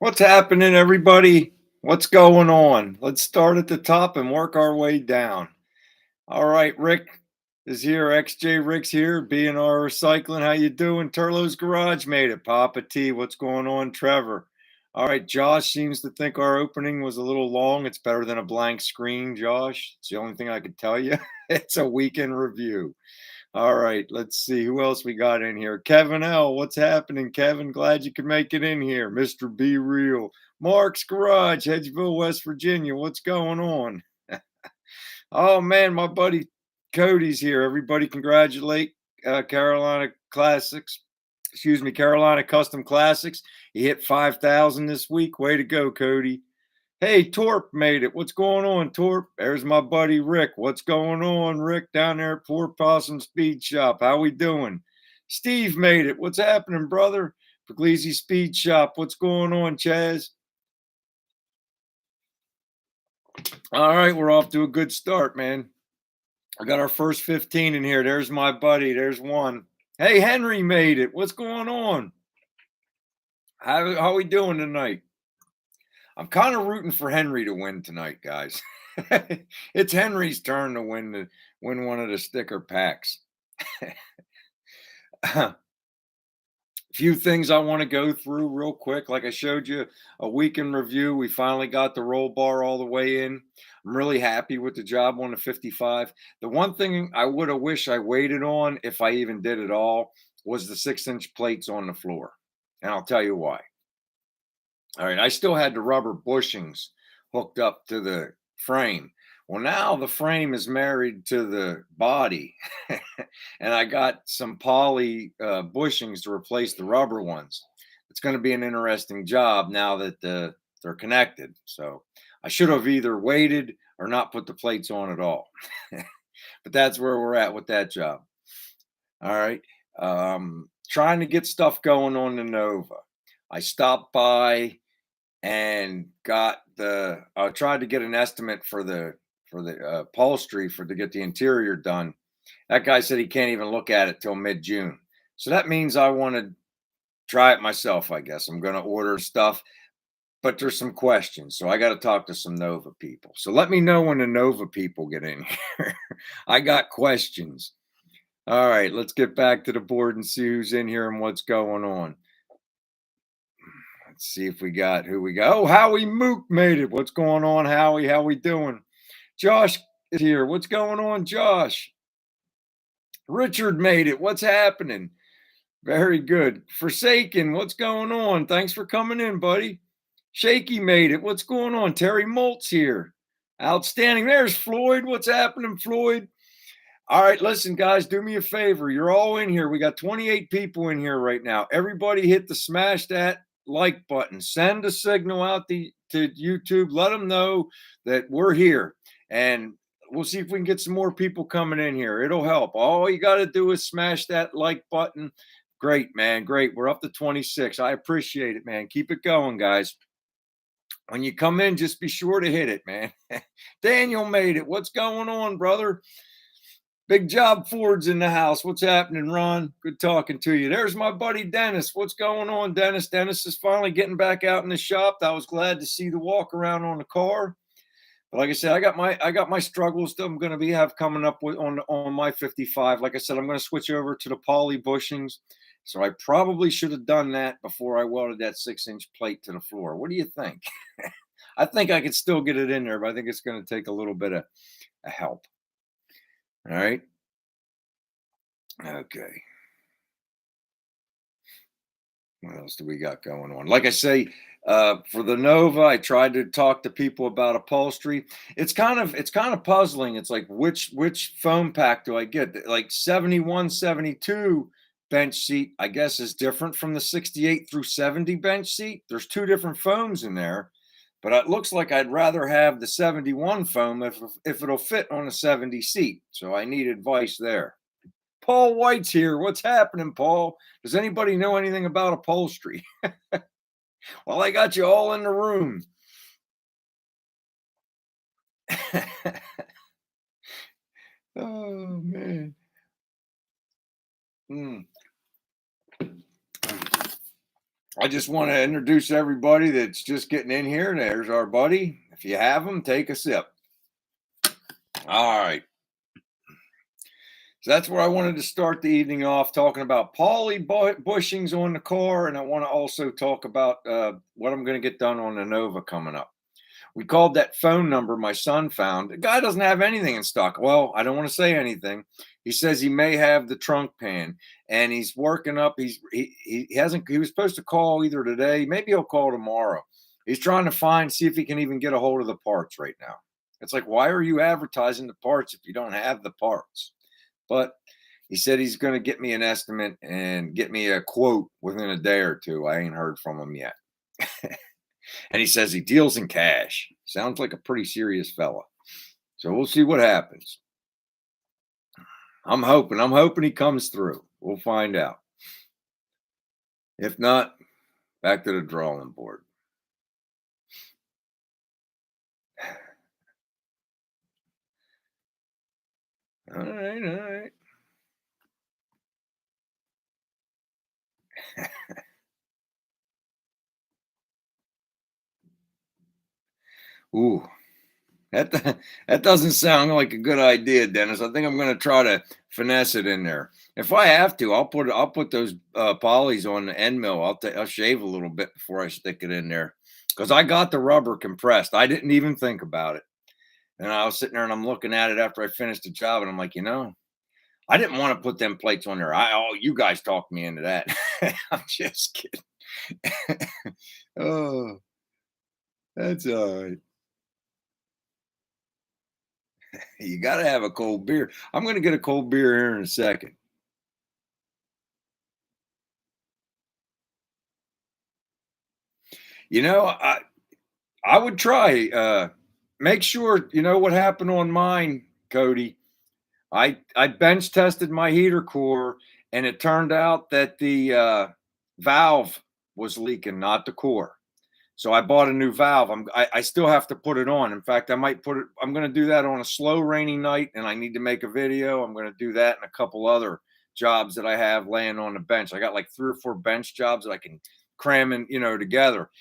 What's happening, everybody? What's going on? Let's start at the top and work our way down. All right, Rick is here. XJ Rick's here. B&R Recycling. How you doing? Turlo's Garage made it. Papa T, what's going on? Trevor. All right, Josh seems to think our opening was a little long. It's better than a blank screen, Josh. It's the only thing I could tell you. It's a weekend review. All right, let's see who else we got in here. Kevin L, what's happening, Kevin? Glad you could make it in here. Mr. Be Real. Mark's Garage, Hedgeville, West Virginia. What's going on? Oh man, my buddy Cody's here. Everybody congratulate Carolina Classics. Excuse me, Carolina Custom Classics. He hit 5,000 this week. Way to go, Cody. Hey, Torp made it. What's going on, Torp? There's my buddy Rick. What's going on, Rick, down there at Poor Possum Speed Shop? How we doing? Steve made it. What's happening, brother? Puglisi Speed Shop. What's going on, Chaz? All right, we're off to a good start, man. I got our first 15 in here. There's my buddy. There's one. Hey, Henry made it. What's going on? How we doing tonight? I'm kind of rooting for Henry to win tonight, guys. It's Henry's turn to win one of the sticker packs. Few things I want to go through real quick. Like I showed you a week in review. We finally got the roll bar all the way in. I'm really happy with the job on the 55. The one thing I would have wished I waited on, if I even did at all, was the 6-inch plates on the floor. And I'll tell you why. All right, I still had the rubber bushings hooked up to the frame. Well, now the frame is married to the body, and I got some poly bushings to replace the rubber ones. It's going to be an interesting job now that they're connected. So I should have either waited or not put the plates on at all. But that's where we're at with that job. All right. Trying to get stuff going on the Nova. I stopped by and tried to get an estimate for the upholstery to get the interior done. That guy said he can't even look at it till mid-June. So that means I want to try it myself, I guess. I'm going to order stuff, but there's some questions. So I got to talk to some Nova people. So let me know when the Nova people get in here. I got questions. All right, let's get back to the board and see who's in here and what's going on. Let's see if we got who we got. Oh, Howie Mook made it. What's going on, Howie? How we doing? Josh is here. What's going on, Josh? Richard made it. What's happening? Very good. Forsaken, what's going on? Thanks for coming in, buddy. Shaky made it. What's going on? Terry Moltz here. Outstanding. There's Floyd. What's happening, Floyd? All right, listen, guys, do me a favor. You're all in here. We got 28 people in here right now. Everybody hit the smash that like button. Send a signal out to YouTube. Let them know that we're here. And we'll see if we can get some more people coming in here. It'll help. All you got to do is smash that like button. Great, man. Great. We're up to 26. I appreciate it, man. Keep it going, guys. When you come in, just be sure to hit it, man. Daniel made it. What's going on, brother? Big Job Ford's in the house. What's happening, Ron? Good talking to you. There's my buddy Dennis. What's going on, Dennis? Dennis is finally getting back out in the shop. I was glad to see the walk around on the car. But like I said, I got my struggles that I'm going to have coming up with on my 55. Like I said, I'm going to switch over to the poly bushings. So I probably should have done that before I welded that 6-inch plate to the floor. What do you think? I think I could still get it in there, but I think it's going to take a little bit of help. All right. Okay. What else do we got going on? Like I say, for the Nova, I tried to talk to people about upholstery. It's kind of puzzling. It's like which foam pack do I get? Like 71, 72 bench seat, I guess, is different from the 68 through 70 bench seat. There's two different foams in there. But it looks like I'd rather have the 71 foam if it'll fit on a 70 seat. So I need advice there. Paul White's here. What's happening, Paul? Does anybody know anything about upholstery? Well, I got you all in the room. Oh, man. I just want to introduce everybody that's just getting in here. There's our buddy. If you have them, take a sip. All right. So that's where I wanted to start the evening off talking about Paulie bushings on the car. And I want to also talk about what I'm going to get done on the Nova coming up. We called that phone number my son found. The guy doesn't have anything in stock. Well, I don't want to say anything. He says he may have the trunk pan, and he's working up. He hasn't. He was supposed to call either today. Maybe he'll call tomorrow. He's trying to see if he can even get a hold of the parts right now. It's like, why are you advertising the parts if you don't have the parts? But he said he's going to get me an estimate and get me a quote within a day or two. I ain't heard from him yet. And he says he deals in cash. Sounds like a pretty serious fella. So we'll see what happens. I'm hoping he comes through. We'll find out. If not, back to the drawing board. All right, all right. Ooh, that that doesn't sound like a good idea, Dennis. I think I'm going to try to finesse it in there. If I have to, I'll put those polys on the end mill. I'll shave a little bit before I stick it in there because I got the rubber compressed. I didn't even think about it, and I was sitting there and I'm looking at it after I finished the job, and I'm like, I didn't want to put them plates on there. You guys talked me into that. I'm just kidding. Oh, that's all right. You got to have a cold beer. I'm going to get a cold beer here in a second. You know, I would try. Make sure you know what happened on mine, Cody. I bench tested my heater core, and it turned out that the valve was leaking, not the core. So I bought a new valve. I still have to put it on. In fact, I might put it. I'm going to do that on a slow rainy night, and I need to make a video. I'm going to do that and a couple other jobs that I have laying on the bench. I got like 3 or 4 bench jobs that I can cram in, together.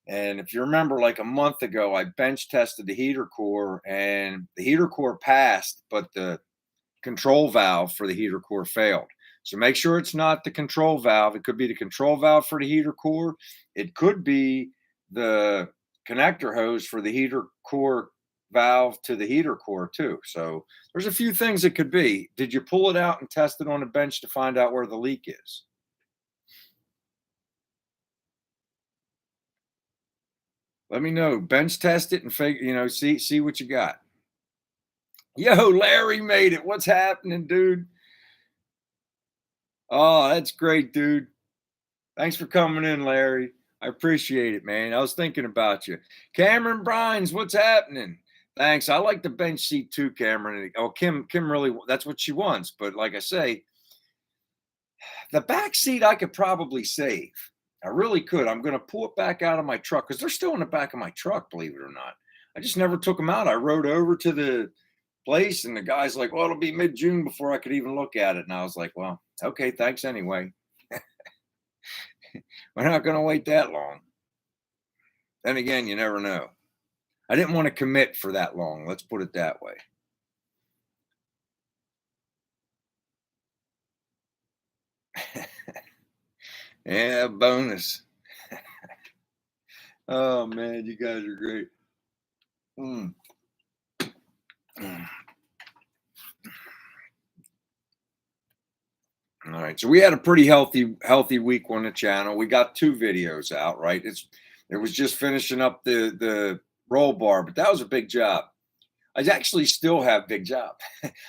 And if you remember, like a month ago, I bench tested the heater core, and the heater core passed, but the control valve for the heater core failed. So make sure it's not the control valve. It could be the control valve for the heater core. It could be the connector hose for the heater core valve to the heater core too. So there's a few things it could be. Did you pull it out and test it on a bench to find out where the leak is? Let me know. Bench test it and figure, see what you got. Yo, Larry made it. What's happening, dude? Oh, that's great, dude. Thanks for coming in, Larry. I appreciate it, man. I was thinking about you. Cameron Brines, what's happening? Thanks. I like the bench seat too, Cameron. Oh, Kim really, that's what she wants. But like I say, the back seat I could probably save. I really could. I'm going to pull it back out of my truck because they're still in the back of my truck, believe it or not. I just never took them out. I rode over to the place and the guy's like, well, it'll be mid-June before I could even look at it. And I was like, well, okay, thanks anyway. We're not going to wait that long. Then again, you never know. I didn't want to commit for that long. Let's put it that way. Yeah, bonus. Oh man, you guys are great. Mm. All right, so we had a pretty healthy week on the channel. We got 2 videos out, right? It was just finishing up the roll bar, but that was a big job. I actually still have big job.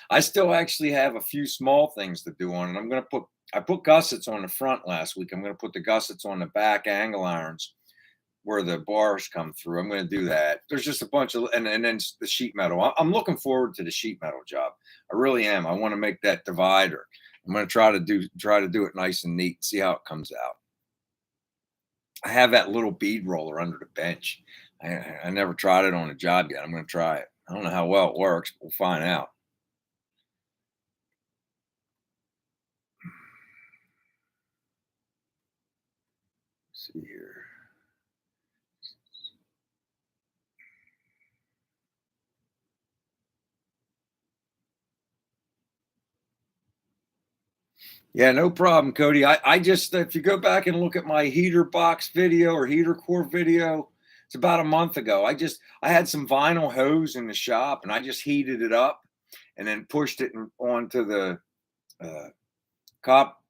I still actually have a few small things to do on it. I put gussets on the front last week. I'm going to put the gussets on the back angle irons where the bars come through. I'm going to do that. There's just a bunch of, and then the sheet metal. I'm looking forward to the sheet metal job. I really am. I want to make that divider. I'm going to try to do it nice and neat. See how it comes out. I have that little bead roller under the bench. I never tried it on a job yet. I'm going to try it. I don't know how well it works. But we'll find out. see here. Yeah, no problem, Cody. I just, if you go back and look at my heater box video or heater core video, it's about a month ago. I had some vinyl hose in the shop and I just heated it up and then pushed it onto the uh, cop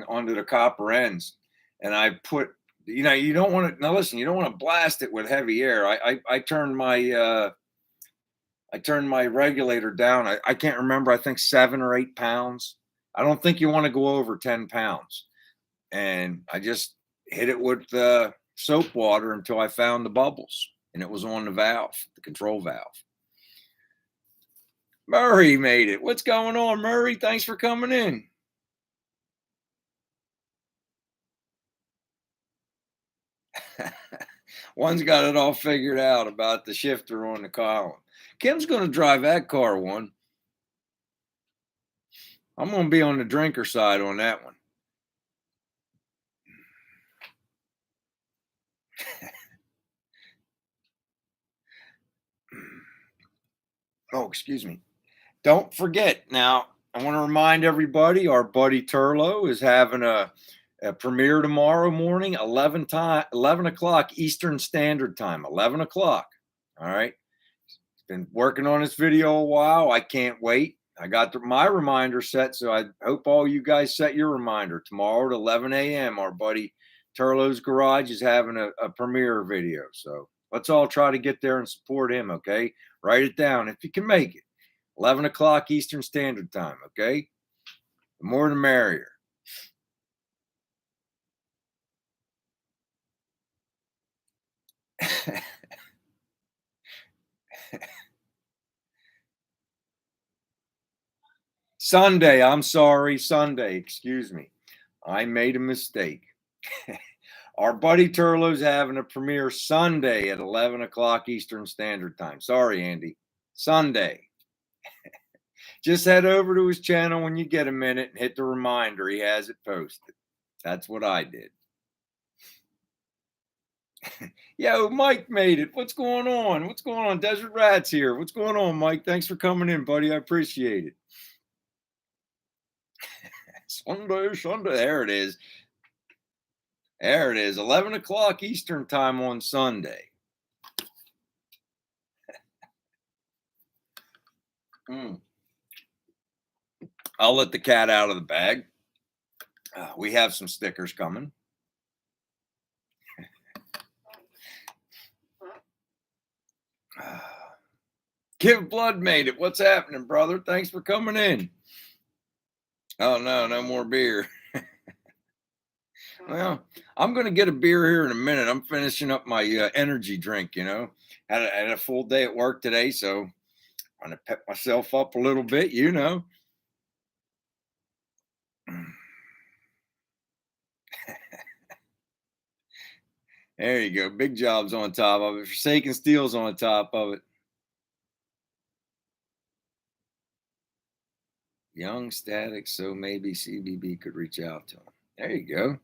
onto the copper ends. And I put, you don't want to, now listen, you don't want to blast it with heavy air. I turned my regulator down. I can't remember. I think 7 or 8 pounds. I don't think you want to go over 10 pounds. And I just hit it with soap water until I found the bubbles. And it was on the valve, the control valve. Murray made it. What's going on, Murray? Thanks for coming in. One's got it all figured out about the shifter on the column. Kim's going to drive that car one. I'm going to be on the drinker side on that one. Oh, excuse me. Don't forget now, I want to remind everybody our buddy Turlo is having a premiere tomorrow morning, 11 o'clock Eastern Standard Time, 11 o'clock. All right. He's been working on this video a while. I can't wait. I got my reminder set, so I hope all you guys set your reminder. Tomorrow at 11 a.m., our buddy Turlo's Garage is having a premiere video. So let's all try to get there and support him, okay? Write it down if you can make it. 11 o'clock Eastern Standard Time, okay? The more the merrier. Sunday, I'm sorry, Sunday, excuse me. I made a mistake. Our buddy Turlo's having a premiere Sunday at 11 o'clock Eastern Standard Time. Sorry, Andy. Sunday. Just head over to his channel when you get a minute and hit the reminder. He has it posted. That's what I did. Yo, Mike made it. What's going on? What's going on? Desert Rats here. What's going on, Mike? Thanks for coming in, buddy. I appreciate it. Sunday. There it is. There it is. 11 o'clock Eastern Time on Sunday. I'll let the cat out of the bag. We have some stickers coming. Give Blood made it. What's happening, brother? Thanks for coming in. Oh, no more beer. Well, I'm going to get a beer here in a minute. I'm finishing up my energy drink, Had a full day at work today, so I'm going to pep myself up a little bit, There you go. Big Job's on top of it. Forsaken Steel's on top of it. Young Static, so maybe CBB could reach out to him. There you go.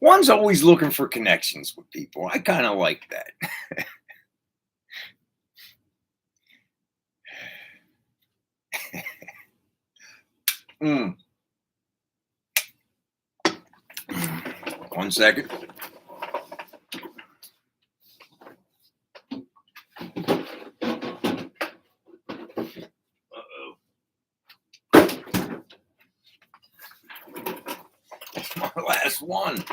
One's always looking for connections with people. I kind of like that. One second. My last one.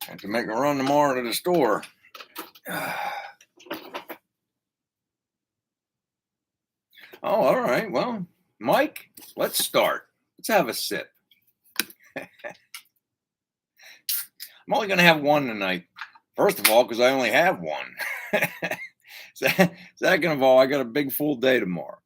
Have to make a run tomorrow to the store. Oh, all right. Well, Mike, let's start. Let's have a sip. I'm only going to have one tonight. First of all, because I only have one. Second of all, I got a big full day tomorrow.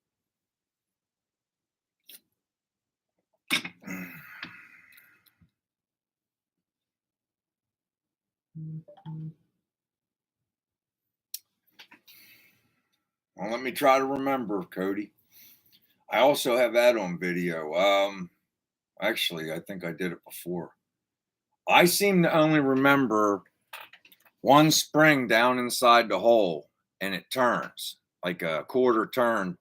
Well, let me try to remember, Cody. I also have that on video. Actually, I think I did it before. I seem to only remember one spring down inside the hole and it turns like a quarter turn.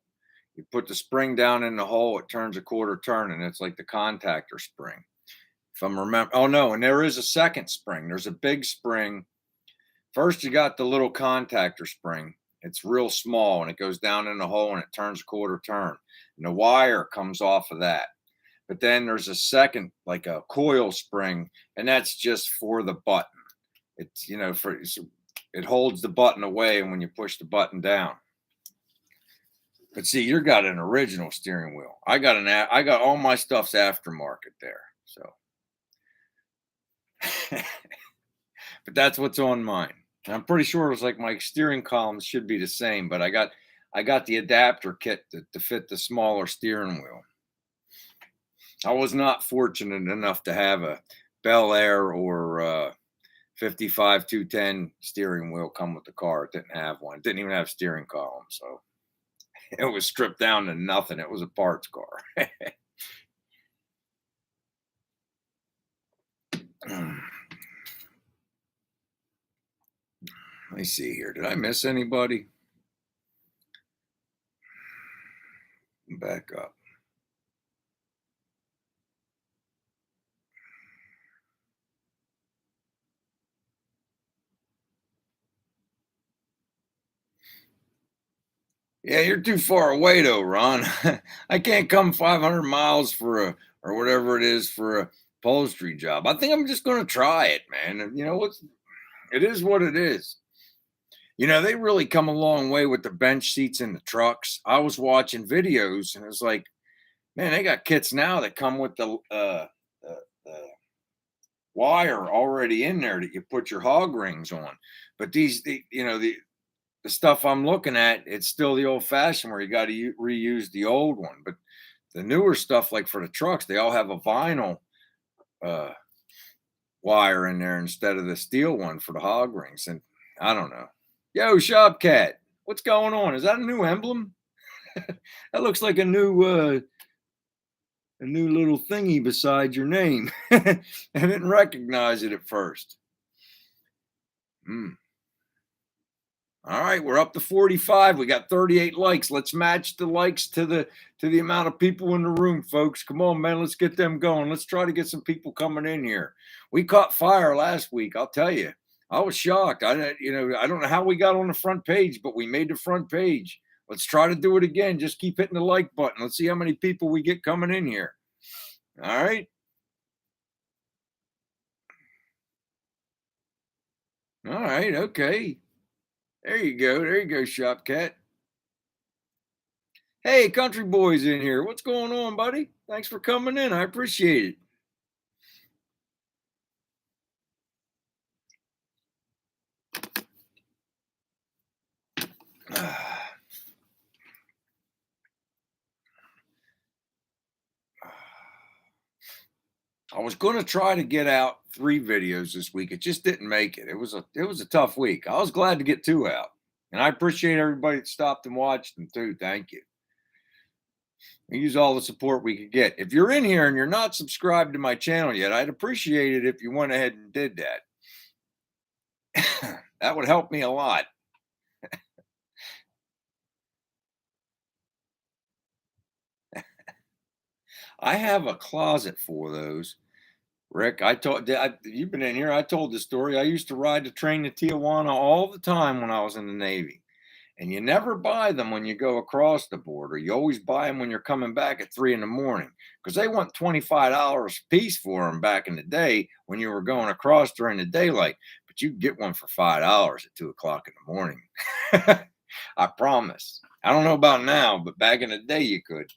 You put the spring down in the hole, it turns a quarter turn, and it's like the contactor spring. If I'm remember, oh no, and there is a second spring. There's a big spring. First, you got the little contactor spring. It's real small and it goes down in the hole and it turns a quarter turn. And the wire comes off of that. But then there's a second, like a coil spring, and that's just for the button. It's, it holds the button away and when you push the button down. But see, you got an original steering wheel. I got all my stuff's aftermarket there. So, but that's what's on mine. And I'm pretty sure it was like my steering columns should be the same, but I got the adapter kit to fit the smaller steering wheel. I was not fortunate enough to have a Bel Air or 55 210 steering wheel come with the car. It didn't have one. It didn't even have steering column, so it was stripped down to nothing. It was a parts car. Let me see here. Did I miss anybody? Back up. Yeah, you're too far away though, Ron. I can't come 500 miles for a or whatever it is for a upholstery job. I think I'm just going to try it, man. And you know what's it is what it is. They really come a long way with the bench seats in the trucks. I was watching videos and it's like, man, they got kits now that come with the wire already in there that you put your hog rings on. But the stuff I'm looking at, it's still the old fashioned where you got to reuse the old one. But the newer stuff, like for the trucks, they all have a vinyl uh, wire in there instead of the steel one for the hog rings. And I don't know. Yo, Shop Cat, what's going on? Is that a new emblem? That looks like a new little thingy beside your name. I didn't recognize it at first. Hmm. All right, we're up to 45. We got 38 likes. Let's match the likes to the amount of people in the room, folks. Come on, man. Let's get them going. Let's try to get some people coming in here. We caught fire last week, I'll tell you. I was shocked. I don't know how we got on the front page, but we made the front page. Let's try to do it again. Just keep hitting the like button. Let's see how many people we get coming in here. All right. All right. Okay. There you go. There you go, Shop Cat. Hey, country boys in here. What's going on, buddy? Thanks for coming in. I appreciate it. I was going to try to get out 3 videos this week. It just didn't make it. It was a tough week. I was glad to get 2 out. And I appreciate everybody that stopped and watched them too. Thank you. We use all the support we could get. If you're in here and you're not subscribed to my channel yet, I'd appreciate it if you went ahead and did that. That would help me a lot. I have a closet for those. Rick, you've been in here. I told the story. I used to ride the train to Tijuana all the time when I was in the Navy. And you never buy them when you go across the border. You always buy them when you're coming back at 3 in the morning because they want $25 a piece for them back in the day when you were going across during the daylight. But you get one for $5 at 2 o'clock in the morning. I promise. I don't know about now, but back in the day you could.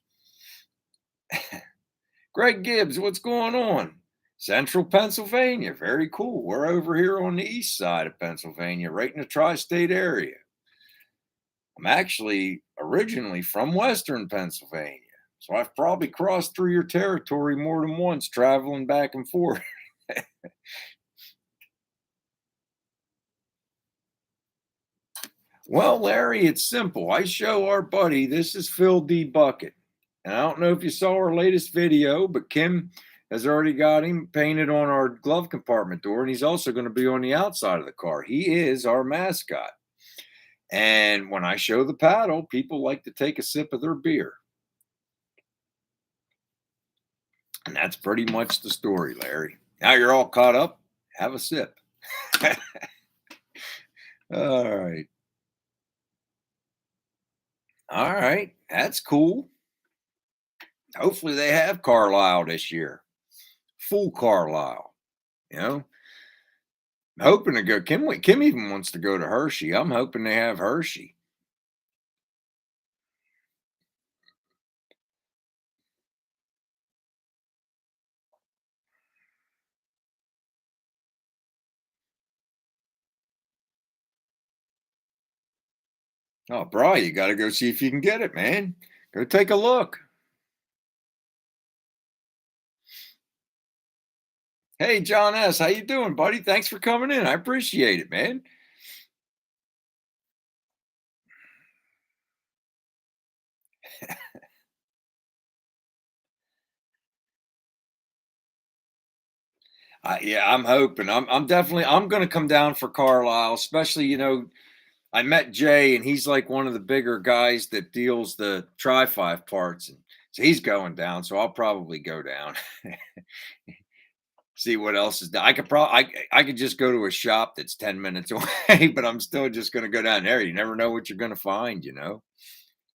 Greg Gibbs, what's going on? Central Pennsylvania. Very cool. We're over here on the east side of Pennsylvania, right in the tri-state area. I'm actually originally from Western Pennsylvania. So I've probably crossed through your territory more than once, traveling back and forth. Well, Larry, it's simple. I show our buddy, this is Phil D. Bucket. And I don't know if you saw our latest video, but Kim has already got him painted on our glove compartment door, and he's also going to be on the outside of the car. He is our mascot. And when I show the paddle, people like to take a sip of their beer. And that's pretty much the story, Larry. Now you're all caught up. Have a sip. All right. All right. That's cool. Hopefully they have Carlisle this year. Full Carlisle. You know, I'm hoping to go. Kim even wants to go to Hershey. I'm hoping they have Hershey. Oh, bro, you got to go see if you can get it, man. Go take a look. Hey, John S., how you doing, buddy? Thanks for coming in. I appreciate it, man. Yeah, I'm hoping. I'm definitely I'm going to come down for Carlisle, especially I met Jay, and he's like one of the bigger guys that deals the Tri Five parts, and so he's going down. So I'll probably go down, see what else is down. I could just go to a shop that's 10 minutes away, but I'm still just going to go down there. You never know what you're going to find.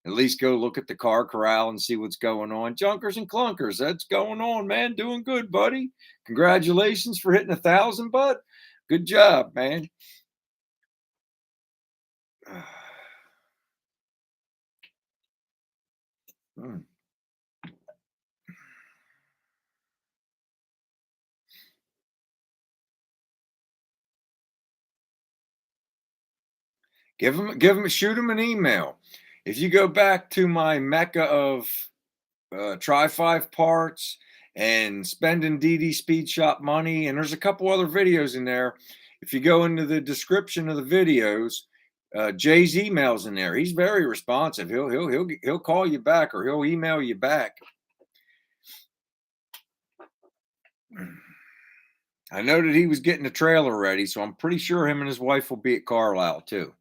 At least go look at the car corral and see what's going on. Junkers and clunkers, that's going on, man. Doing good, buddy. Congratulations for hitting 1,000, bud. Good job, man. Hmm. Shoot him an email. If you go back to my mecca of Try Five parts and spending DD Speed Shop money, and there's a couple other videos in there. If you go into the description of the videos, Jay's emails in there. He's very responsive. He'll call you back or he'll email you back. I know that he was getting a trailer ready, so I'm pretty sure him and his wife will be at Carlisle too.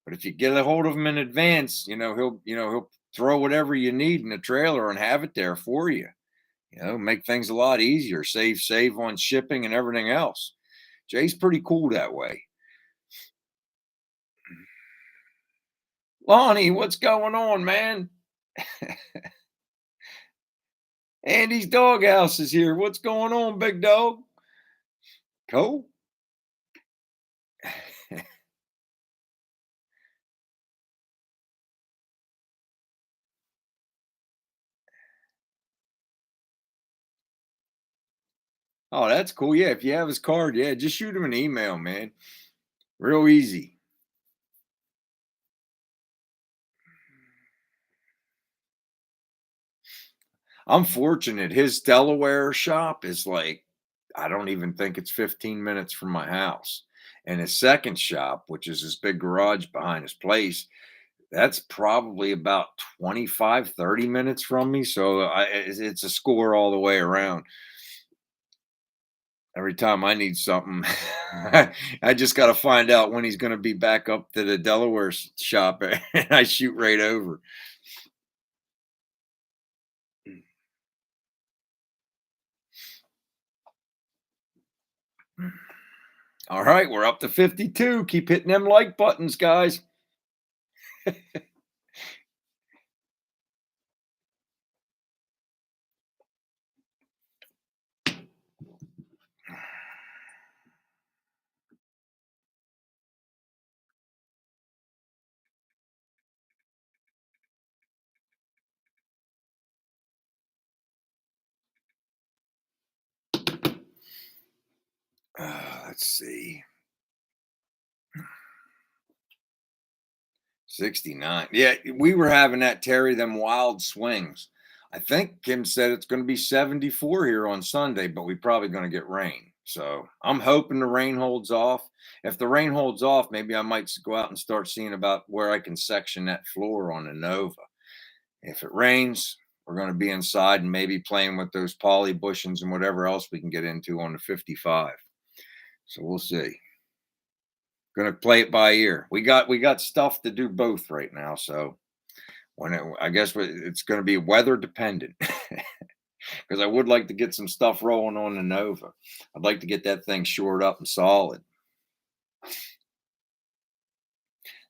But if you get a hold of him in advance, he'll throw whatever you need in the trailer and have it there for you. Make things a lot easier, save on shipping and everything else. Jay's pretty cool that way. Lonnie, what's going on, man? Andy's doghouse is here. What's going on, big dog? Cool. Oh, that's cool. Yeah, if you have his card, yeah, just shoot him an email, man. Real easy. I'm fortunate. His Delaware shop is like, I don't even think it's 15 minutes from my house. And his second shop, which is his big garage behind his place, that's probably about 25, 30 minutes from me. So it's a score all the way around. Every time I need something, I just got to find out when he's going to be back up to the Delaware shop, and I shoot right over. All right, we're up to 52. Keep hitting them like buttons, guys. Let's see. 69. Yeah, we were having that Terry, them wild swings. I think Kim said it's going to be 74 here on Sunday, but we're probably going to get rain. So I'm hoping the rain holds off. If the rain holds off, maybe I might go out and start seeing about where I can section that floor on the Nova. If it rains, We're going to be inside and maybe playing with those poly bushings and whatever else we can get into on the 55. So we'll see. Going to play it by ear. We got stuff to do both right now. So I guess it's going to be weather dependent because I would like to get some stuff rolling on the Nova. I'd like to get that thing shored up and solid.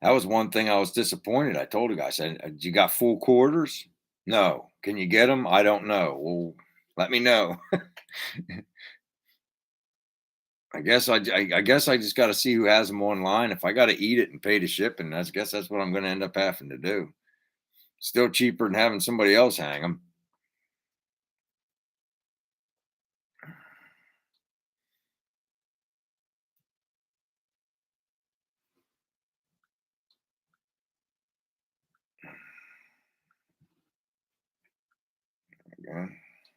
That was one thing I was disappointed. I told the guy, I said, "You got full quarters?" No. Can you get them? I don't know. Well, let me know. I guess I just got to see who has them online. If I got to eat it and pay the shipping, I guess that's what I'm going to end up having to do. Still cheaper than having somebody else hang them. Yeah.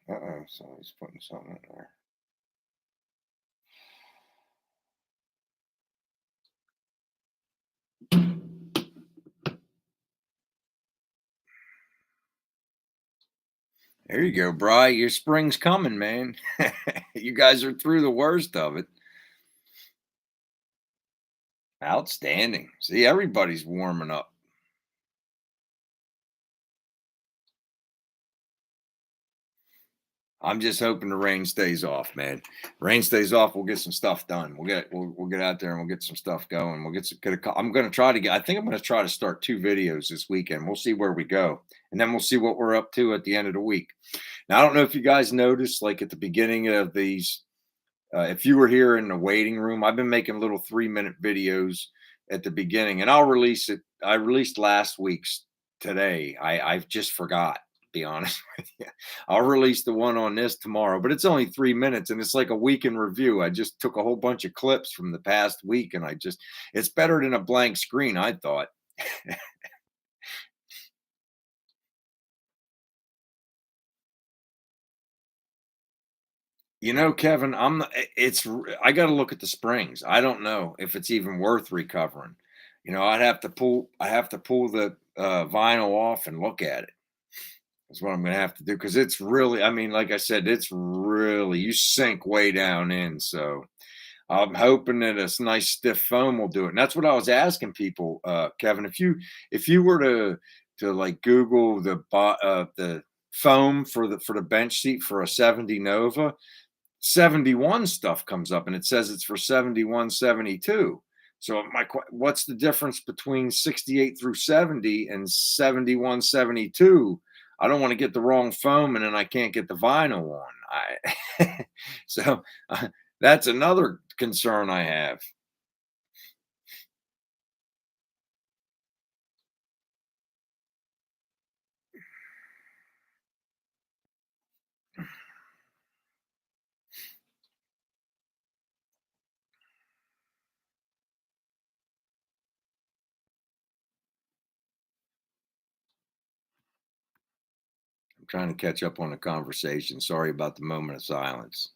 Uh-oh, somebody's putting something in there. There you go, Bry. Your spring's coming, man. You guys are through the worst of it. Outstanding. See, everybody's warming up. I'm just hoping the rain stays off, man. Rain stays off, we'll get some stuff done. We'll get out there and we'll get some stuff going. We'll I'm going to try to get. I think I'm going to try to start 2 videos this weekend. We'll see where we go, and then we'll see what we're up to at the end of the week. Now, I don't know if you guys noticed, like at the beginning of these, if you were here in the waiting room, I've been making little 3-minute videos at the beginning, and I'll release it. I released last week's today. I've just forgot, to be honest with you. I'll release the one on this tomorrow, but it's only 3 minutes and it's like a week in review. I just took a whole bunch of clips from the past week and it's better than a blank screen, I thought. Kevin, I got to look at the springs. I don't know if it's even worth recovering. I have to pull the vinyl off and look at it. That's what I'm going to have to do because it's really, I mean, like I said, it's really, you sink way down in. So I'm hoping that a nice stiff foam will do it. And that's what I was asking people, Kevin. If you were to like Google the foam for the bench seat for a 70 Nova, 71 stuff comes up and it says it's for 71, 72. So what's the difference between 68 through 70 and 71, 72? I don't want to get the wrong foam and then I can't get the vinyl on. So that's another concern I have. I'm trying to catch up on the conversation. Sorry about the moment of silence.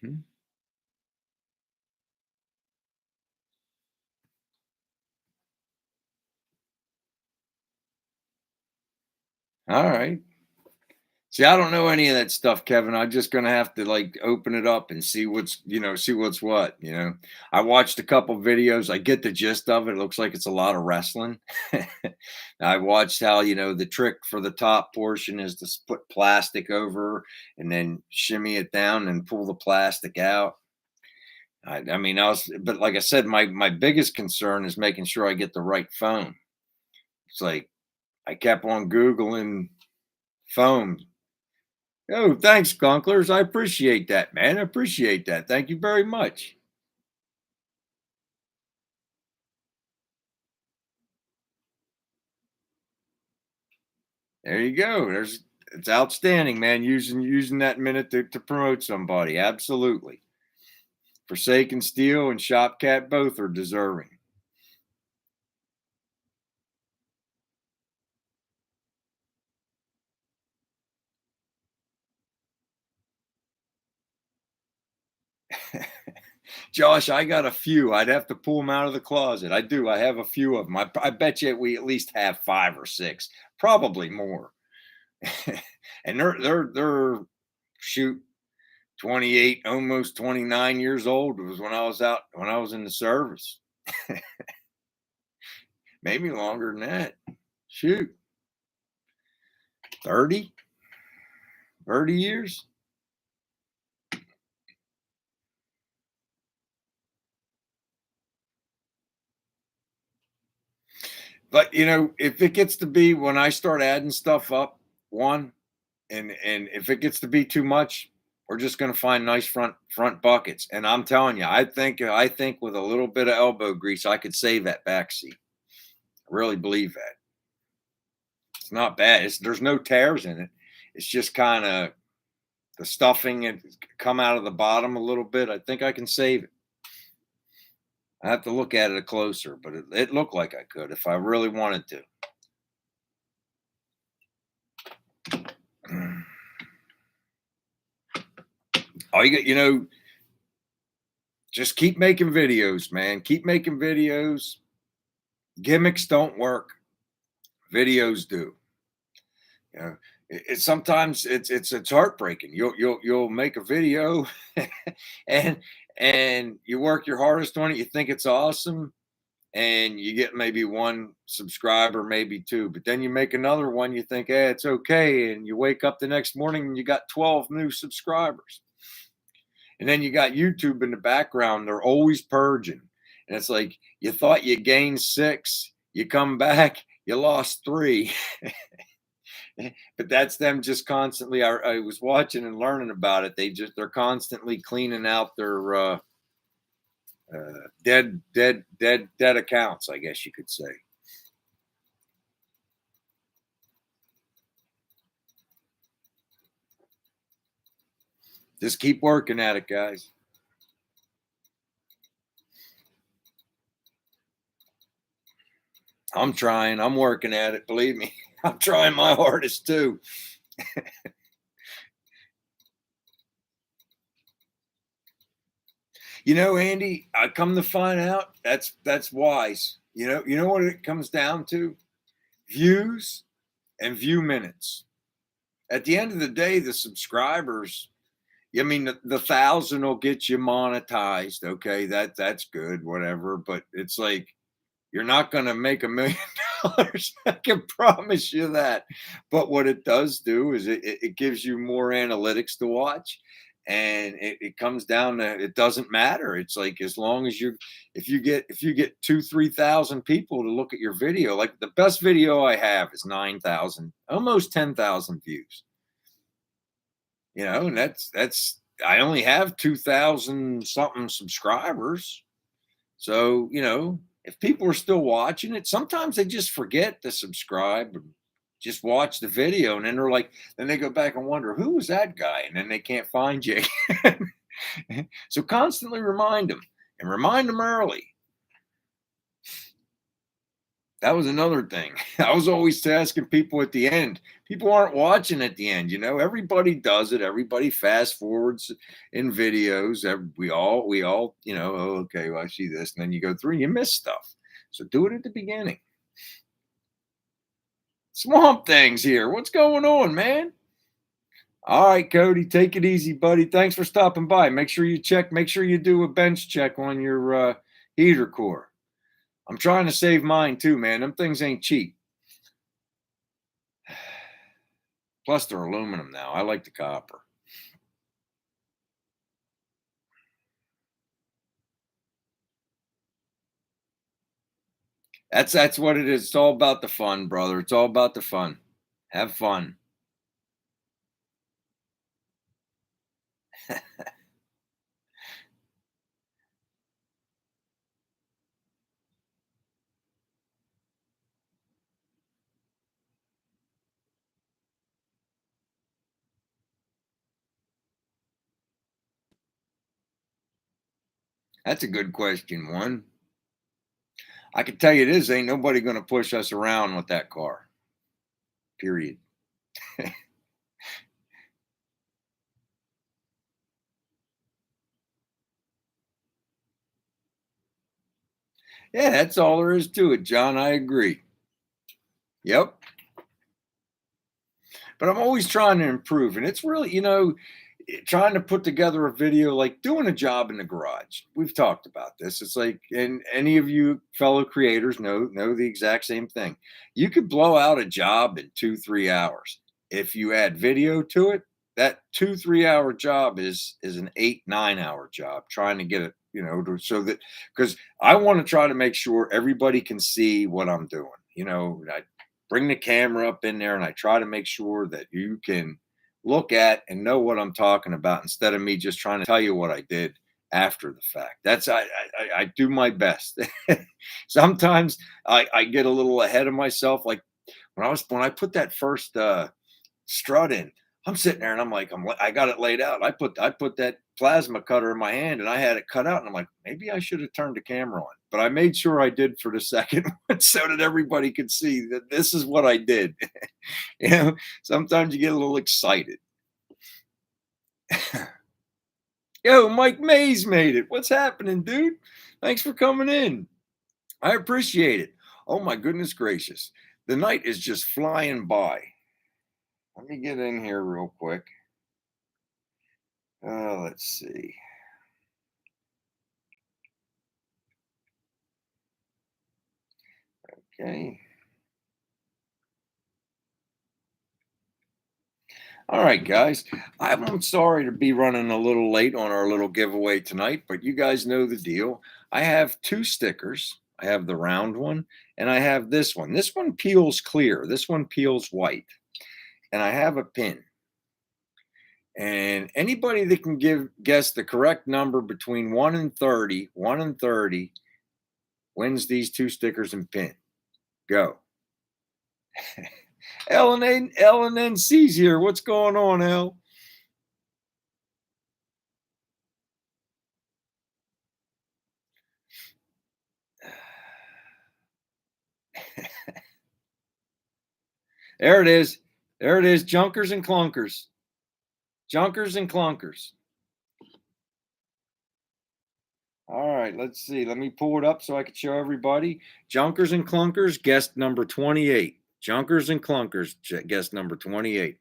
Mhm. All right. See, I don't know any of that stuff, Kevin. I'm just gonna have to like open it up and see what's what. I watched a couple videos. I get the gist of it. It looks like it's a lot of wrestling. I watched how, the trick for the top portion is to put plastic over and then shimmy it down and pull the plastic out. I mean, but like I said, my biggest concern is making sure I get the right foam. It's like I kept on Googling foam. Oh, thanks, Gunklers. I appreciate that, man. I appreciate that. Thank you very much. There you go. It's outstanding, man. Using that minute to promote somebody. Absolutely. Forsaken Steel and Shopcat both are deserving. Josh, I got a few. I'd have to pull them out of the closet. I do. I have a few of them. I bet you we at least have 5 or 6, probably more. And they're shoot 28, almost 29 years old. It was when I was in the service. Maybe longer than that. Shoot, 30, 30 years. But if it gets to be when I start adding stuff up, one, and if it gets to be too much, we're just going to find nice front buckets. And I'm telling you, I think with a little bit of elbow grease, I could save that back seat. I really believe that. It's not bad. There's no tears in it. It's just kind of the stuffing and come out of the bottom a little bit. I think I can save it. I have to look at it closer, but it looked like I could if I really wanted to. All you got, just keep making videos, man. Keep making videos. Gimmicks don't work. Videos do. You know, sometimes it's heartbreaking. You'll make a video and you work your hardest on it. You think it's awesome, and you get maybe 1 subscriber, maybe 2. But then you make another one, you think, hey, it's okay, and you wake up the next morning and you got 12 new subscribers. And then you got YouTube in the background. They're always purging. And it's like you thought you gained 6, you come back, you lost 3. But that's them just constantly. I was watching and learning about it. They're constantly cleaning out their dead accounts, I guess you could say. Just keep working at it, guys. I'm trying. I'm working at it. Believe me, I'm trying my hardest too. Andy, I come to find out that's wise. You know what it comes down to? Views and view minutes. At the end of the day, the subscribers, I mean, the 1,000 will get you monetized. Okay, that's good, whatever. But it's like you're not going to make $1 million. I can promise you that. But what it does do is it gives you more analytics to watch. And it comes down to it doesn't matter. It's like as long as if you get 2,000-3,000 people to look at your video, like the best video I have is 9,000, almost 10,000 views. And that's I only have 2,000 something subscribers. So, if people are still watching it, sometimes they just forget to subscribe and just watch the video. And then they go back and wonder, who was that guy? And then they can't find you. So constantly remind them and remind them early. That was another thing. I was always asking people at the end. People aren't watching at the end. Everybody does it. Everybody fast forwards in videos. We all, oh, okay, well, I see this. And then you go through and you miss stuff. So do it at the beginning. Swamp Things here. What's going on, man? All right, Cody, take it easy, buddy. Thanks for stopping by. Make sure you do a bench check on your heater core. I'm trying to save mine too, man. Them things ain't cheap. Plus, they're aluminum now. I like the copper. That's what it is. It's all about the fun, brother. It's all about the fun. Have fun. That's a good question, one. I can tell you this, ain't nobody going to push us around with that car. Period. Yeah, that's all there is to it, John. I agree. Yep. But I'm always trying to improve. And it's really, trying to put together a video like doing a job in the garage. We've talked about this. It's like, and any of you fellow creators know the exact same thing. You could blow out a job in 2-3 hours. If you add video to it, that 2-3 hour job is an 8-9 hour job trying to get it, so that because I want to try to make sure everybody can see what I'm doing. I bring the camera up in there and I try to make sure that you can look at and know what I'm talking about instead of me just trying to tell you what I did after the fact. That's I do my best. Sometimes I get a little ahead of myself. Like when I put that first strut in, I'm sitting there and I got it laid out. I put that plasma cutter in my hand and I had it cut out and I'm like, maybe I should have turned the camera on. But I made sure I did for the second one so that everybody could see that this is what I did. you know, Sometimes you get a little excited. Yo, Mike Mays made it. What's happening, dude? Thanks for coming in. I appreciate it. Oh my goodness gracious. The night is just flying by. Let me get in here real quick. Let's see. Okay. All right, guys. I'm sorry to be running a little late on our little giveaway tonight, but you guys know the deal. I have two stickers. I have the round one and I have this one. This one peels clear. This one peels white. And I have a pin. And anybody that can guess the correct number between 1 and 30 wins these two stickers and pin. Go. LNNC's here. What's going on, L? There it is. There it is. Junkers and clunkers. Junkers and clunkers. All right, let's see. Let me pull it up so I can show everybody. Junkers and clunkers, guest number 28. Junkers and clunkers, guest number 28.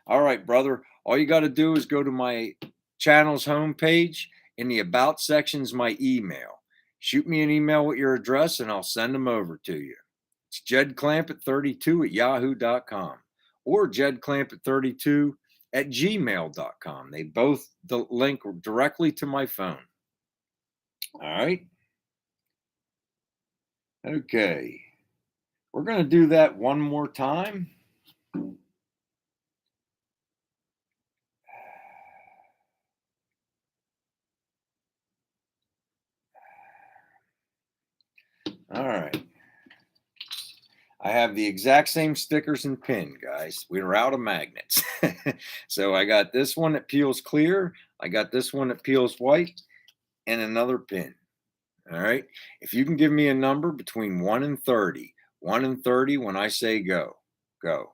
All right, brother. All you got to do is go to my channel's homepage. In the About section's my email. Shoot me an email with your address and I'll send them over to you. It's jedclamp32 at yahoo.com or jedclamp32 at gmail.com. They both link directly to my phone. All right. Okay. We're going to do that one more time. All right. I have the exact same stickers and pin, guys. We were out of magnets. So I got this one that peels clear. I got this one that peels white and another pin. All right. If you can give me a number between 1 and 30, 1 and 30 when I say go, go.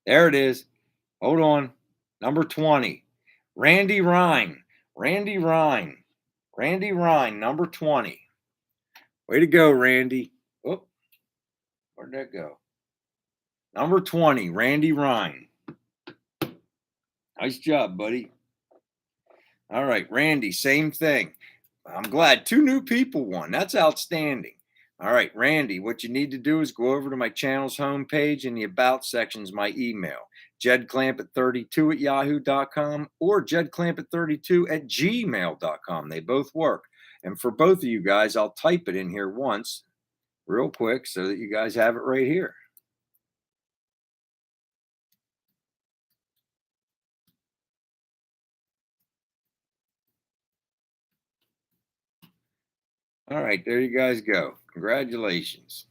There it is. Hold on. Number 20. Randy Rhine. Randy Rhine. Randy Rhine, number 20. Way to go, Randy. Oh, where'd that go? Number 20, Randy Rhine. Nice job, buddy. All right, Randy, same thing. I'm glad 2 new people won. That's outstanding. All right, Randy, what you need to do is go over to my channel's homepage. In the About section's my email, jedclamp32 at yahoo.com or jedclamp32 at gmail.com. They both work. And for both of you guys, I'll type it in here once real quick so that you guys have it right here. All right, there you guys go. Congratulations.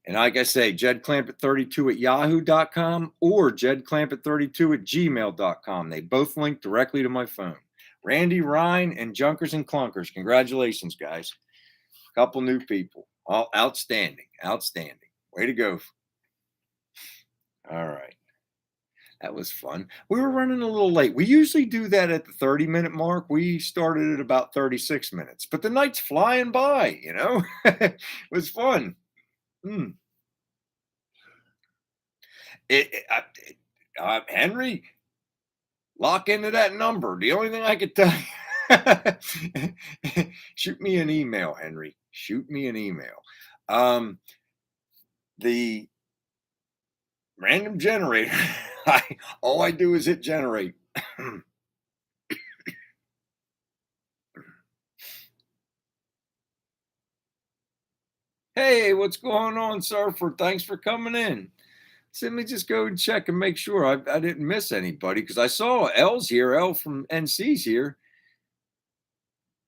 And like I say, jedclamp32 at yahoo.com or jedclamp32 at gmail.com. They both link directly to my phone. Randy Ryan and Junkers and Clunkers. Congratulations, guys. Couple new people. All outstanding. Outstanding. Way to go. All right. That was fun. We were running a little late. We usually do that at the 30-minute mark. We started at about 36 minutes, but the night's flying by, you know? It was fun. Mm. Henry, lock into that number. The only thing I could tell you, shoot me an email, Henry. Shoot me an email. The random generator, all I do is hit generate. Hey, what's going on, Surfer? Thanks for coming in. So let me just go and check and make sure I didn't miss anybody because I saw L's here. L from NC's here.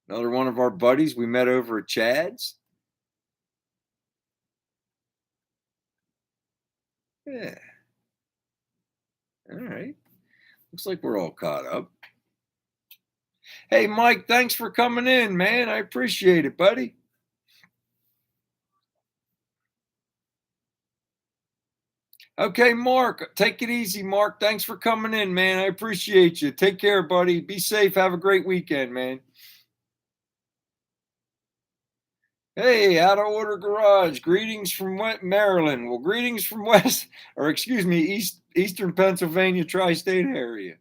Another one of our buddies we met over at Chad's. Yeah. All right. Looks like we're all caught up. Hey, Mike, thanks for coming in, man. I appreciate it, buddy. Okay, Mark, take it easy, Mark. Thanks for coming in, man. I appreciate you. Take care, buddy. Be safe. Have a great weekend, man. Hey, out of order garage. Greetings from Maryland. Well, greetings from West, or excuse me, Eastern Pennsylvania tri-state area.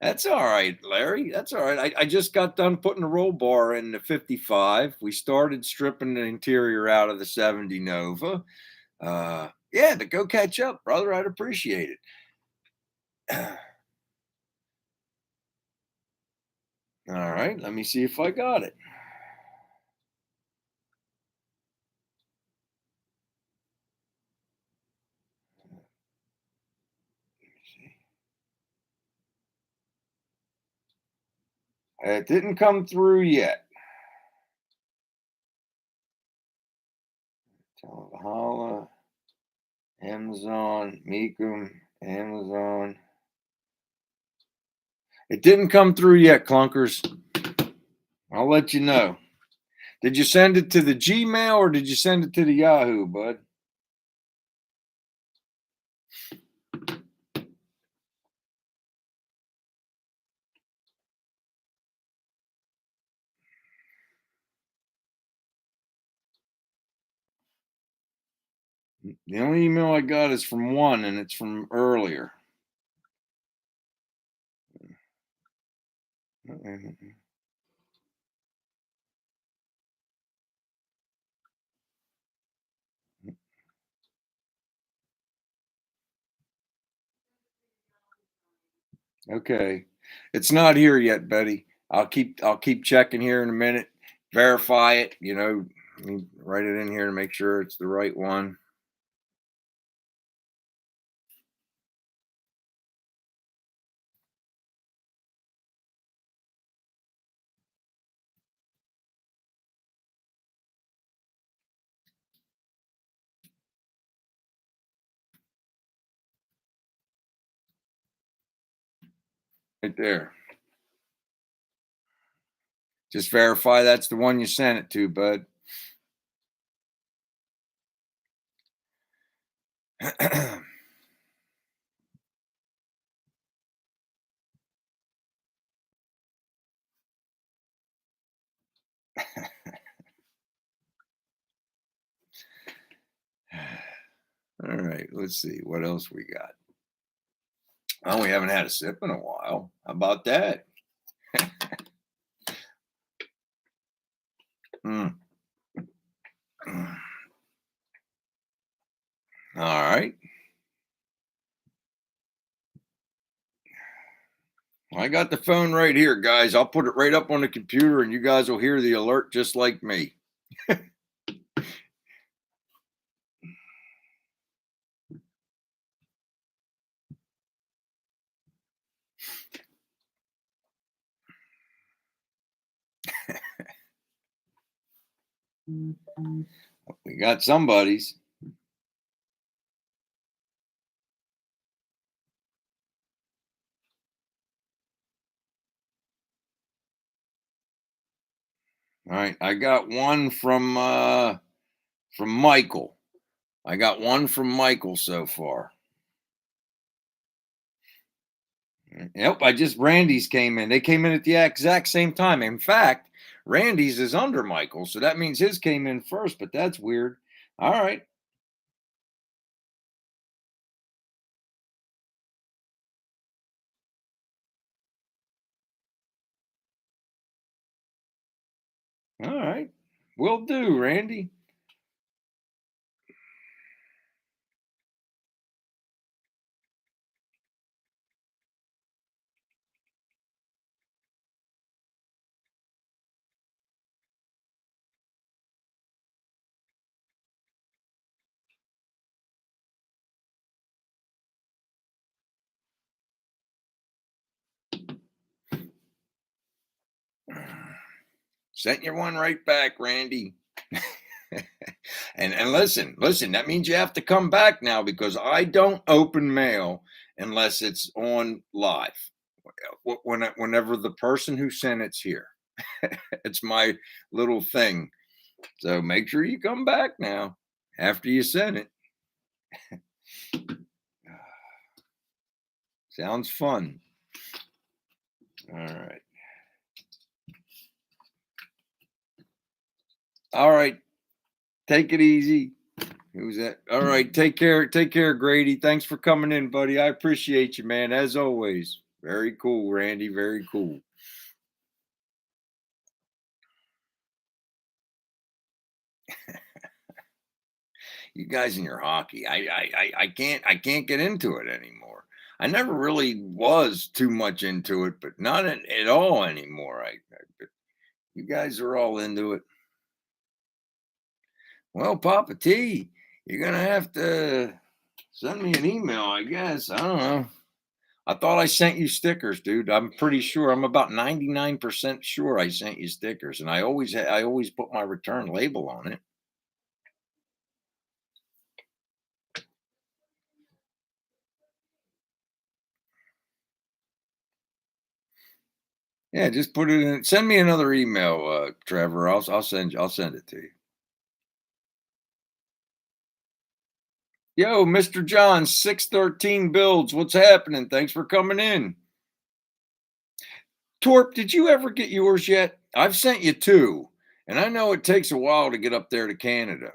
That's all right, Larry. That's all right. I just got done putting a roll bar in the 55. We started stripping the interior out of the 70 Nova. Yeah, to go catch up, brother. I'd appreciate it. All right, let me see if I got it. It didn't come through yet. Holla, Amazon, Meekum, Amazon. It didn't come through yet, Clunkers. I'll let you know. Did you send it to the Gmail or did you send it to the Yahoo, bud? The only email I got is from one, and it's from earlier. Okay. It's not here yet, Betty. I'll keep checking here in a minute. Verify it, let me write it in here to make sure it's the right one. Right there. Just verify that's the one you sent it to, bud. All right, let's see what else we got. Oh, we haven't had a sip in a while. How about that? Mm. All right. I got the phone right here, guys. I'll put it right up on the computer and you guys will hear the alert just like me. We got somebody's. All right, I got one from Michael. I got one from Michael so far. Yep, I just Randy's came in. They came in at the exact same time. In fact, Randy's is under Michael, so that means his came in first, but that's weird. All right. All right. Will do, Randy. Sent you one right back, Randy. And listen, that means you have to come back now because I don't open mail unless it's on live. Whenever the person who sent it's here. It's my little thing. So make sure you come back now after you send it. Sounds fun. All right. All right. Take it easy. Who's that? All right. Take care. Take care, Grady. Thanks for coming in, buddy. I appreciate you, man, as always. Very cool, Randy. Very cool. You guys in your hockey. I can't get into it anymore. I never really was too much into it, but not at all anymore. But you guys are all into it. Well, Papa T, you're gonna have to send me an email, I guess. I don't know. I thought I sent you stickers, dude. I'm pretty sure. I'm about 99% sure I sent you stickers, and I always put my return label on it. Yeah, just put it in. Send me another email, Trevor. I'll send it to you. Yo, Mr. John, 613 builds. What's happening? Thanks for coming in. Torp, did you ever get yours yet? I've sent you two, and I know it takes a while to get up there to Canada.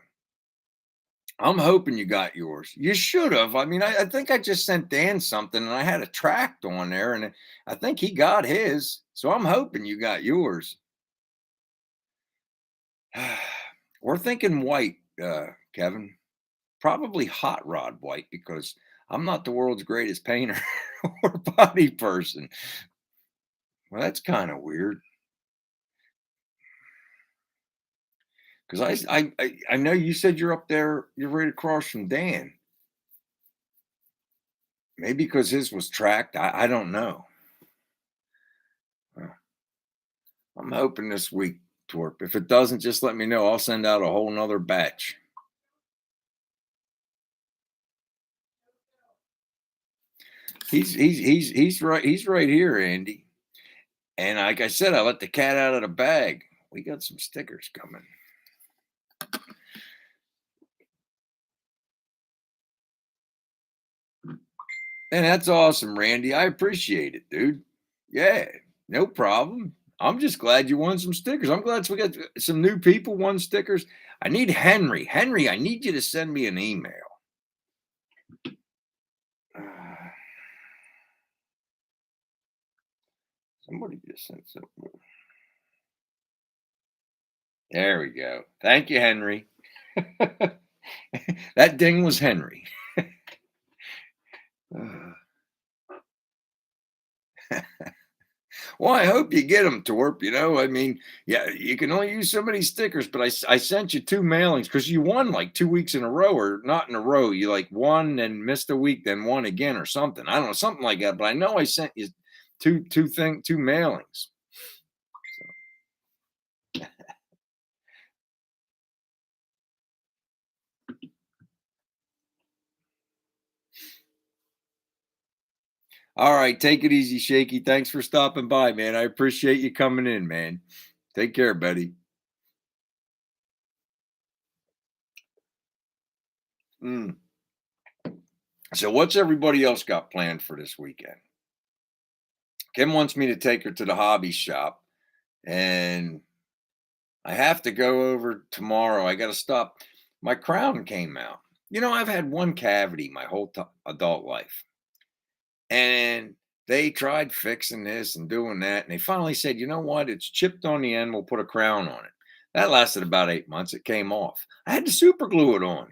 I'm hoping you got yours. You should have. I mean, I think I just sent Dan something and I had a tract on there, and I think he got his. So I'm hoping you got yours. We're thinking white, Kevin. Probably hot rod white because I'm not the world's greatest painter or body person. Well, that's kind of weird because I know you said you're up there, you're right across from Dan. Maybe because his was tracked. I don't know. Well, I'm hoping this week, Torp. If it doesn't, just let me know. I'll send out a whole nother batch. He's right here, Andy. And like I said, I let the cat out of the bag. We got some stickers coming. And that's awesome, Randy. I appreciate it, dude. Yeah, no problem. I'm just glad you won some stickers. I'm glad we got some new people won stickers. I need Henry. Henry, I need you to send me an email. Uh, Somebody just sent something. There we go. Thank you, Henry. That ding was Henry. Well, I hope you get them, Torp. I mean, yeah, you can only use so many stickers, but I sent you two mailings because you won like 2 weeks in a row, or not in a row. You like won and missed a week, then won again, or something. I don't know, something like that. But I know I sent you two mailings. All right, take it easy, Shaky. Thanks for stopping by, man. I appreciate you coming in, man. Take care, buddy. Mm. So what's everybody else got planned for this weekend? Kim wants me to take her to the hobby shop, and I have to go over tomorrow. I got to stop. My crown came out. I've had one cavity my whole adult life. And they tried fixing this and doing that. And they finally said, you know what? It's chipped on the end. We'll put a crown on it. That lasted about 8 months. It came off. I had to super glue it on.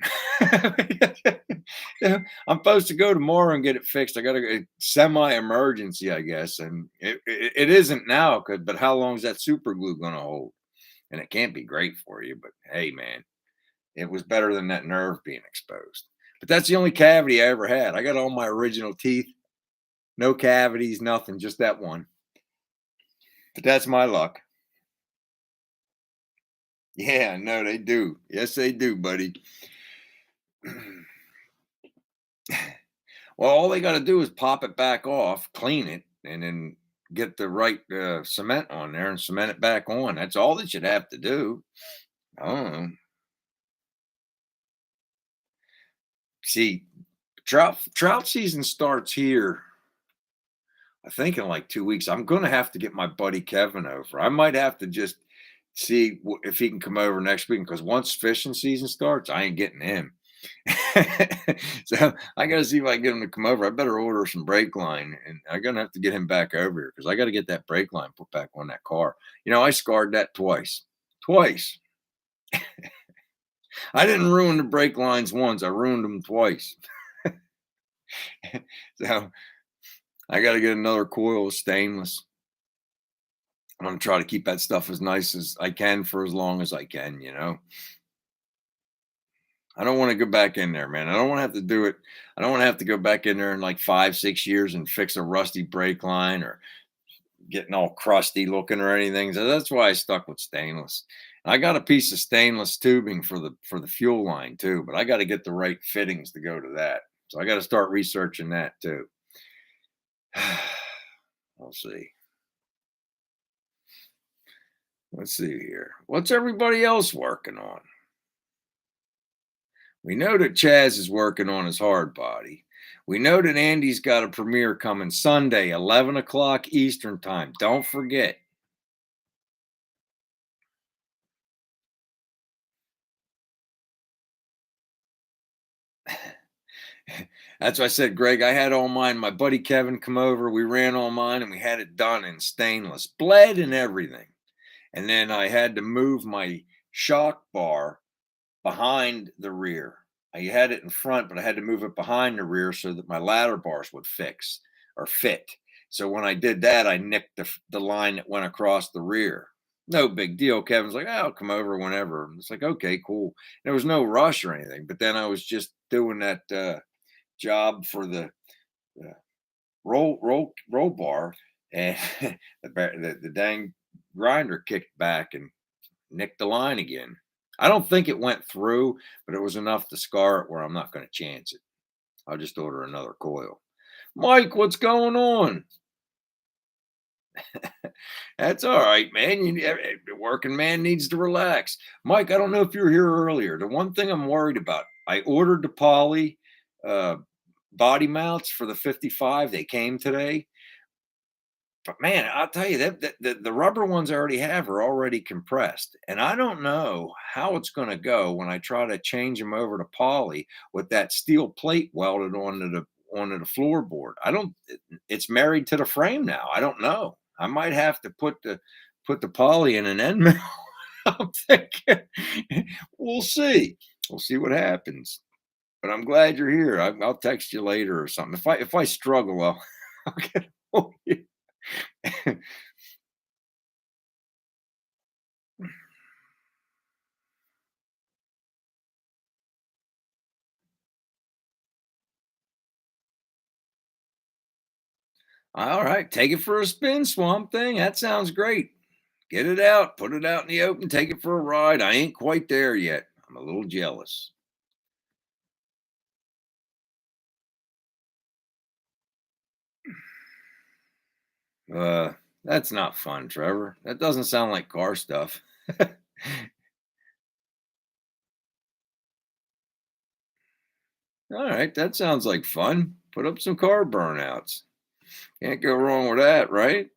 I'm supposed to go tomorrow and get it fixed. I got to semi emergency, I guess. And it isn't now, but how long is that super glue going to hold? And it can't be great for you. But hey, man, it was better than that nerve being exposed. But that's the only cavity I ever had. I got all my original teeth, no cavities, nothing, just that one. But that's my luck. Yeah, no, they do. Yes, they do, buddy. Well, all they got to do is pop it back off, clean it, and then get the right cement on there and cement it back on. That's all they should have to do. Oh, see, trout season starts here. I think in like 2 weeks. I'm going to have to get my buddy Kevin over. I might have to just see if he can come over next week because once fishing season starts, I ain't getting him. So I got to see if I can get him to come over. I better order some brake line, and I'm gonna have to get him back over here because I got to get that brake line put back on that car. I scarred that twice. Twice. I didn't ruin the brake lines once. I ruined them twice. So I got to get another coil of stainless. I'm gonna try to keep that stuff as nice as I can for as long as I can. I don't want to go back in there, man. I don't want to have to do it. I don't want to have to go back in there in like 5, 6 years and fix a rusty brake line or getting all crusty looking or anything. So that's why I stuck with stainless. I got a piece of stainless tubing for the fuel line too, but I got to get the right fittings to go to that. So I got to start researching that too. We'll see. Let's see here. What's everybody else working on? We know that Chaz is working on his hard body. We know that Andy's got a premiere coming Sunday, 11 o'clock Eastern time. Don't forget. That's why I said, Greg, I had all mine. My buddy Kevin come over. We ran all mine and we had it done in stainless, bled and everything. And then I had to move my shock bar behind the rear. I had it in front, but I had to move it behind the rear so that my ladder bars would fix or fit. So when I did that, I nicked the line that went across the rear. No big deal. Kevin's like, oh, I'll come over whenever. It's like, okay, cool. There was no rush or anything. But then I was just doing that job for the roll bar, and the dang grinder kicked back and nicked the line again. I don't think it went through, but it was enough to scar it where I'm not going to chance it. I'll just order another coil. Mike, what's going on? That's all right, man. The working man needs to relax. Mike, I don't know if you were here earlier. The one thing I'm worried about, I ordered the poly uh, body mounts for the 55. They came today. But man, I'll tell you that the rubber ones I already have are already compressed, and I don't know how it's going to go when I try to change them over to poly with that steel plate welded onto the floorboard. I don't. It's married to the frame now. I don't know. I might have to put the poly in an end mill. I'm thinking. We'll see. We'll see what happens. But I'm glad you're here. I'll text you later or something. If I struggle, I'll get hold of you. All right, take it for a spin, Swamp Thing. That sounds great. Get it out, put it out in the open, take it for a ride. I ain't quite there yet. I'm a little jealous. Uh, that's not fun, Trevor. That doesn't sound like car stuff. All right, that sounds like fun. Put up some car burnouts. Can't go wrong with that, right?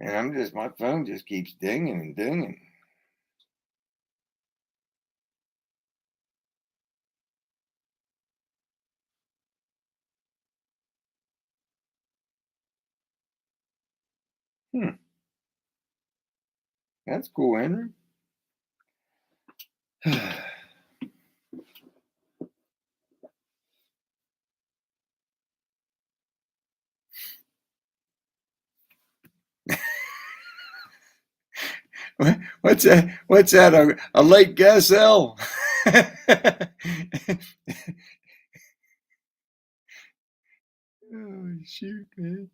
And my phone just keeps dinging and dinging. Hmm, that's cool, Henry. What's that? What's that? A late gas L? Oh, shoot, man.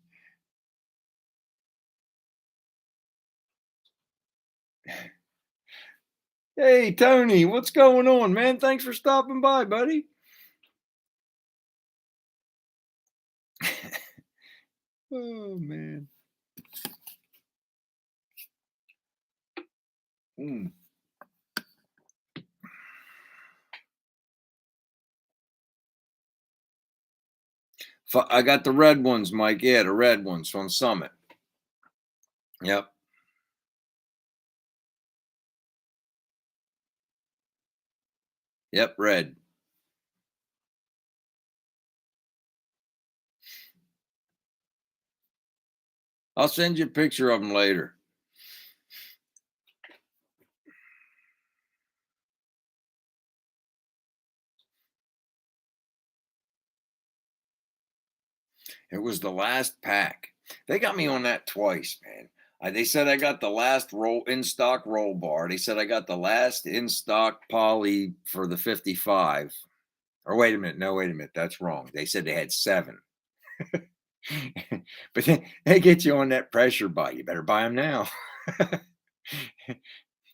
Hey, Tony, what's going on, man? Thanks for stopping by, buddy. Oh, man. Mm. I got the red ones, Mike. Yeah, the red ones from Summit. Yep. Yep, red. I'll send you a picture of them later. It was the last pack. They got me on that twice, man. They said I got the last roll in stock roll bar. They said I got the last in stock poly for the 55. Or wait a minute. No, wait a minute. That's wrong. They said they had seven. But then they get you on that pressure buy. You better buy them now.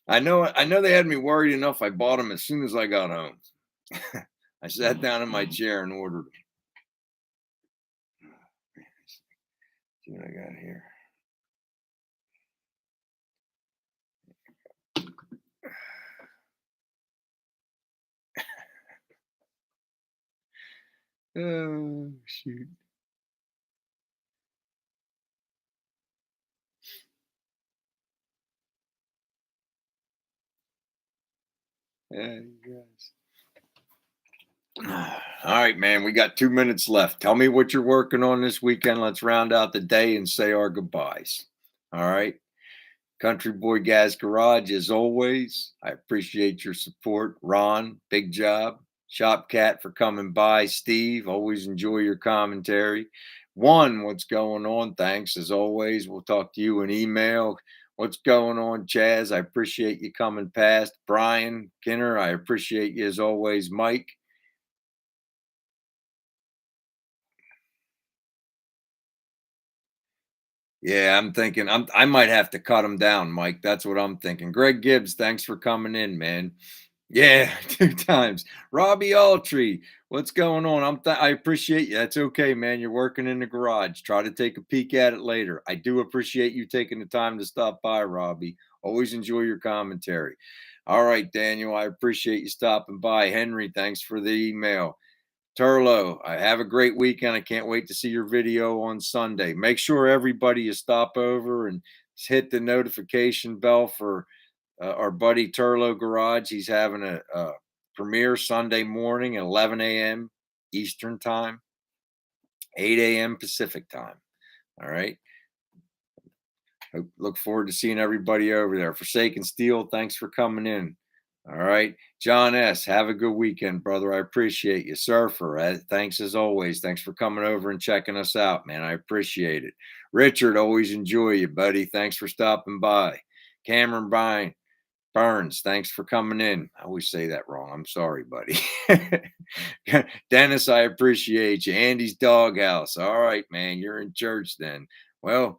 I know they had me worried enough. I bought them as soon as I got home. I sat down in my chair and ordered them. See what I got here. Oh, shoot. Yeah, you guys. All right, man. We got 2 minutes left. Tell me what you're working on this weekend. Let's round out the day and say our goodbyes. All right. Country Boy Gas Garage, as always. I appreciate your support. Ron, big job. Shop Cat for coming by. Steve, always enjoy your commentary. One, what's going on? Thanks as always. We'll talk to you in email. What's going on, Chaz? I appreciate you coming past. Brian Kinner, I appreciate you as always. Mike, yeah, I'm thinking I might have to cut him down, Mike. That's what I'm thinking. Greg Gibbs, thanks for coming in, man. Yeah, 2 times. Robbie Altree, what's going on? I appreciate you. That's okay, man. You're working in the garage. Try to take a peek at it later. I do appreciate you taking the time to stop by, Robbie. Always enjoy your commentary. All right, Daniel, I appreciate you stopping by. Henry, thanks for the email. Turlo, I have a great weekend. I can't wait to see your video on Sunday. Make sure everybody is stop over and hit the notification bell for our buddy Turlo Garage. He's having a premiere Sunday morning at 11 a.m. Eastern Time, 8 a.m. Pacific Time. All right. Look forward to seeing everybody over there. Forsaken Steel, thanks for coming in. All right. John S., have a good weekend, brother. I appreciate you. Surfer, thanks as always. Thanks for coming over and checking us out, man. I appreciate it. Richard, always enjoy you, buddy. Thanks for stopping by. Cameron Burns, thanks for coming in. I always say that wrong. I'm sorry, buddy. Dennis, I appreciate you. Andy's Doghouse. All right, man. You're in church then. Well,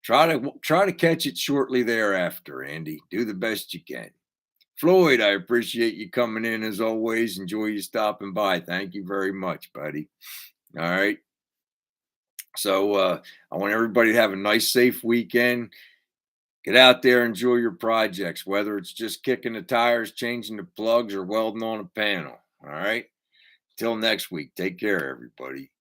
try to catch it shortly thereafter, Andy. Do the best you can. Floyd, I appreciate you coming in as always. Enjoy you stopping by. Thank you very much, buddy. All right. So I want everybody to have a nice, safe weekend. Get out there, enjoy your projects, whether it's just kicking the tires, changing the plugs, or welding on a panel. All right. Till next week. Take care, everybody.